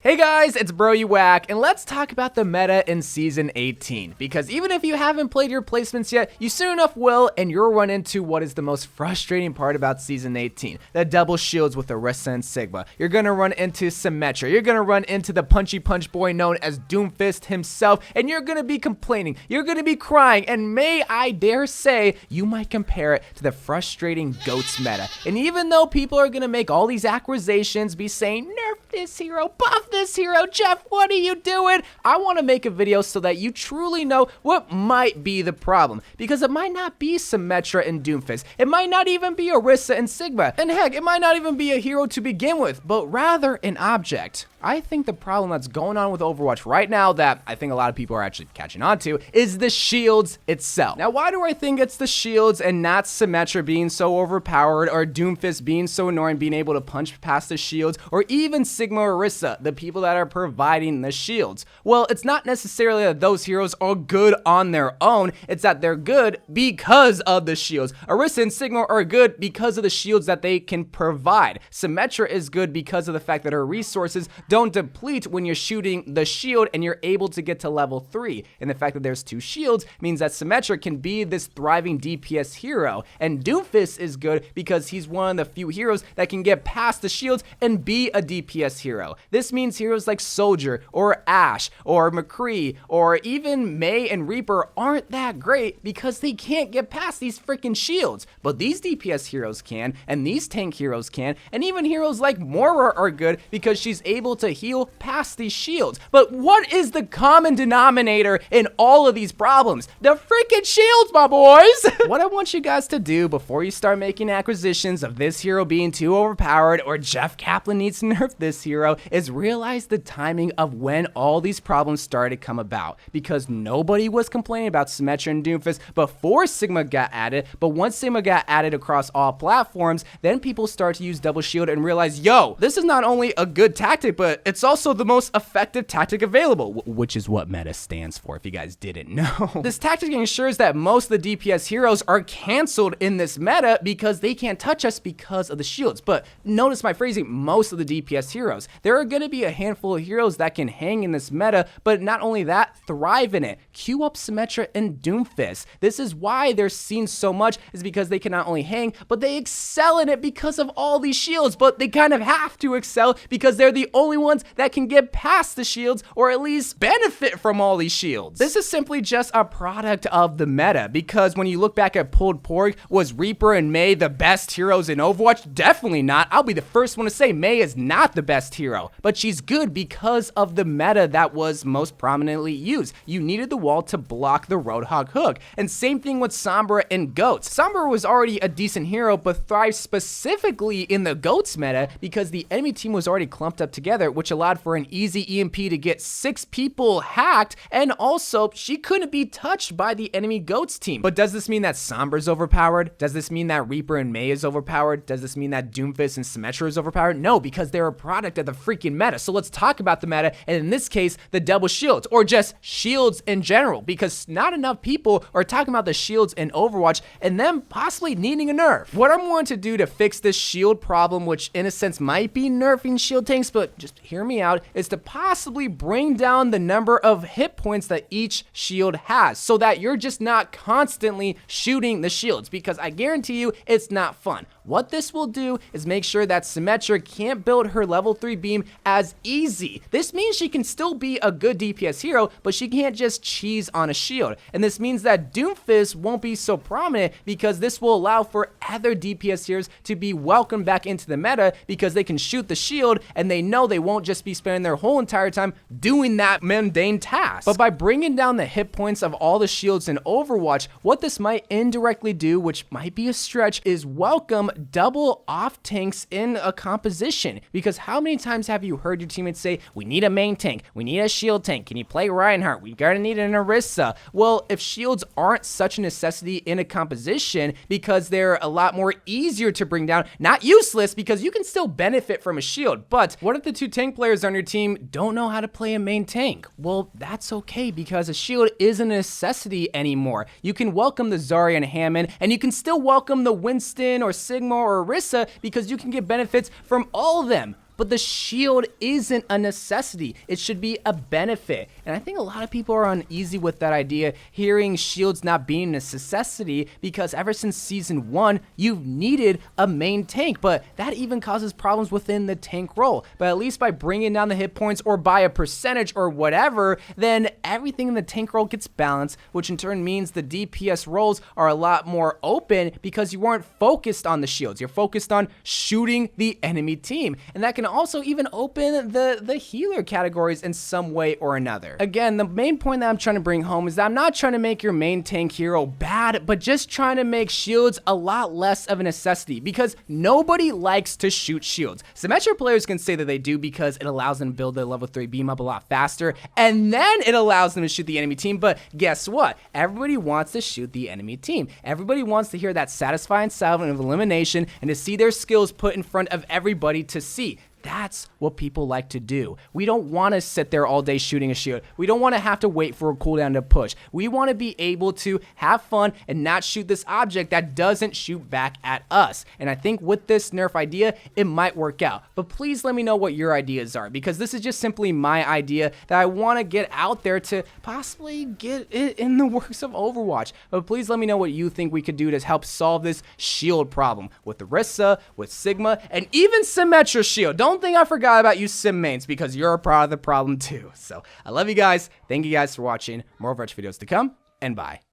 Hey guys, it's Bro You Whack, and let's talk about the meta in Season 18, because even if you haven't played your placements yet, you soon enough will, and you'll run into what is the most frustrating part about Season 18, the double shields with Orisa and Sigma. You're gonna run into Symmetra, you're gonna run into the punchy punch boy known as Doomfist himself, and you're gonna be complaining, you're gonna be crying, and may I dare say, you might compare it to the frustrating GOATS meta. And even though people are gonna make all these accusations, be saying, nerf this hero, buff this hero, Jeff, what are you doing? I want to make a video so that you truly know what might be the problem, because it might not be Symmetra and Doomfist, it might not even be Orisa and Sigma, and heck, it might not even be a hero to begin with, but rather an object. I think the problem that's going on with Overwatch right now that I think a lot of people are actually catching on to is the shields itself. Now, why do I think it's the shields and not Symmetra being so overpowered, or Doomfist being so annoying, being able to punch past the shields, or even Sigma or Orisa, the people that are providing the shields? Well, it's not necessarily that those heroes are good on their own, it's that they're good because of the shields. Orisa and Sigma are good because of the shields that they can provide. Symmetra is good because of the fact that her resources don't deplete when you're shooting the shield and you're able to get to level 3. And the fact that there's 2 shields means that Symmetra can be this thriving DPS hero. And Doomfist is good because he's one of the few heroes that can get past the shields and be a DPS hero. This means heroes like Soldier or Ashe or McCree or even Mei and Reaper aren't that great because they can't get past these freaking shields. But these DPS heroes can, and these tank heroes can, and even heroes like Moira are good because she's able to heal past these shields. But what is the common denominator in all of these problems? The freaking shields, my boys! What I want you guys to do before you start making acquisitions of this hero being too overpowered or Jeff Kaplan needs to nerf this hero is realize the timing of when all these problems started to come about. Because nobody was complaining about Symmetra and Doomfist before Sigma got added, but once Sigma got added across all platforms, then people start to use double shield and realize, yo, this is not only a good tactic, but it's also the most effective tactic available, which is what meta stands for if you guys didn't know. This tactic ensures that most of the DPS heroes are canceled in this meta because they can't touch us because of the shields. But notice my phrasing, most of the DPS heroes. There are going to be a handful of heroes that can hang in this meta, but not only that, thrive in it. Queue up Symmetra and Doomfist. This is why they're seen so much, is because they can not only hang, but they excel in it because of all these shields. But they kind of have to excel because they're the only ones that can get past the shields, or at least benefit from all these shields. This is simply just a product of the meta, because when you look back at Pulled Pork, was Reaper and Mei the best heroes in Overwatch? Definitely not. I'll be the first one to say Mei is not the best hero, but she's good because of the meta that was most prominently used. You needed the wall to block the Roadhog hook, and same thing with Sombra and Goats. Sombra was already a decent hero, but thrived specifically in the Goats meta because the enemy team was already clumped up together, which allowed for an easy EMP to get 6 people hacked, and also she couldn't be touched by the enemy Goats team. But does this mean that Sombra's overpowered? Does this mean that Reaper and Mei is overpowered? Does this mean that Doomfist and Symmetra is overpowered? No, because they're a product of the freaking meta. So let's talk about the meta, and in this case, the double shields, or just shields in general, because not enough people are talking about the shields in Overwatch and them possibly needing a nerf. What I'm going to do to fix this shield problem, which in a sense might be nerfing shield tanks, but just hear me out, is to possibly bring down the number of hit points that each shield has, so that you're just not constantly shooting the shields, because I guarantee you it's not fun. What this will do is make sure that Symmetra can't build her level 3 beam as easy. This means she can still be a good DPS hero, but she can't just cheese on a shield. And this means that Doomfist won't be so prominent, because this will allow for other DPS heroes to be welcomed back into the meta, because they can shoot the shield and they know they won't just be spending their whole entire time doing that mundane task. But by bringing down the hit points of all the shields in Overwatch, what this might indirectly do, which might be a stretch, is welcome double off tanks in a composition. Because how many times have you heard your teammates say, we need a main tank, we need a shield tank, can you play Reinhardt, we gotta need an Orisa? Well, if shields aren't such a necessity in a composition, because they're a lot more easier to bring down, not useless, because you can still benefit from a shield, but what if the 2 tank players on your team don't know how to play a main tank? Well, that's okay, because a shield isn't a necessity anymore. You can welcome the Zarya and Hammond, and you can still welcome the Winston or Sigma or Orisa, because you can get benefits from all of them. but the shield isn't a necessity. It should be a benefit. And I think a lot of people are uneasy with that idea, hearing shields not being a necessity, because ever since season 1, you've needed a main tank, but that even causes problems within the tank role. But at least by bringing down the hit points or by a percentage or whatever, then everything in the tank role gets balanced, which in turn means the DPS roles are a lot more open because you weren't focused on the shields. You're focused on shooting the enemy team. And that can also even open the healer categories in some way or another. Again, the main point that I'm trying to bring home is that I'm not trying to make your main tank hero bad, but just trying to make shields a lot less of a necessity, because nobody likes to shoot shields. Symmetra players can say that they do because it allows them to build their level 3 beam up a lot faster, and then it allows them to shoot the enemy team. But guess what? Everybody wants to shoot the enemy team. Everybody wants to hear that satisfying sound of elimination and to see their skills put in front of everybody to see. That's what people like to do. We don't want to sit there all day shooting a shield. We don't want to have to wait for a cooldown to push. We want to be able to have fun and not shoot this object that doesn't shoot back at us. And I think with this nerf idea, it might work out. But please let me know what your ideas are, because this is just simply my idea that I want to get out there to possibly get it in the works of Overwatch. But please let me know what you think we could do to help solve this shield problem with Orisa, with Sigma, and even Symmetra shield. Don't think I forgot about you sim mains, because you're a part of the problem too. So I love you guys. Thank you guys for watching. More Overwatch videos to come, and bye.